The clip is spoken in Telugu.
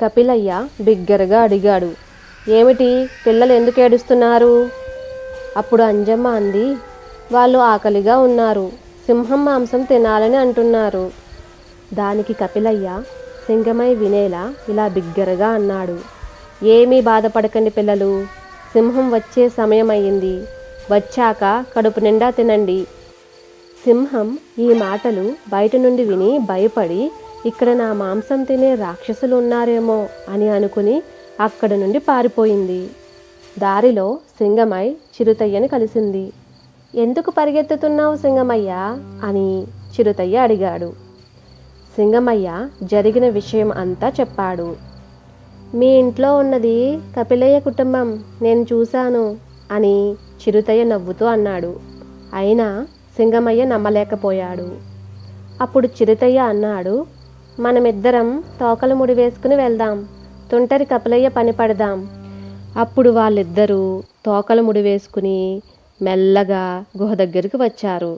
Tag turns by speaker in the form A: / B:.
A: కపిలయ్య బిగ్గరగా అడిగాడు. ఏమిటి, పిల్లలు ఎందుకు ఏడుస్తున్నారు? అప్పుడు అంజమ్మ అంది, వాళ్ళు ఆకలిగా ఉన్నారు, సింహం మాంసం తినాలని అంటున్నారు. దానికి కపిలయ్య సింగమై వినేలా ఇలా బిగ్గరగా అన్నాడు. ఏమీ బాధపడకండి పిల్లలు, సింహం వచ్చే సమయం అయ్యింది, వచ్చాక కడుపు నిండా తినండి. సింహం ఈ మాటలు బయట నుండి విని భయపడి ఇక్కడ నా మాంసం తినే రాక్షసులు ఉన్నారేమో అని అనుకుని అక్కడి నుండి పారిపోయింది. దారిలో సింగమై చిరుతయ్యని కలిసింది. ఎందుకు పరిగెత్తుతున్నావు సింగమయ్య అని చిరుతయ్య అడిగాడు. సింగమయ్య జరిగిన విషయం అంతా చెప్పాడు. మీ ఇంట్లో ఉన్నది కపిలయ్య కుటుంబం, నేను చూశాను అని చిరుతయ్య నవ్వుతూ అన్నాడు. అయినా సింగమయ్య నమ్మలేకపోయాడు. అప్పుడు చిరుతయ్య అన్నాడు, మనమిద్దరం తోకలు ముడి వేసుకుని వెళ్దాం, తుంటరి కపిలయ్య పని పడదాం. అప్పుడు వాళ్ళిద్దరూ తోకలు ముడి వేసుకుని మెల్లగా గుహ దగ్గరికి వచ్చారు.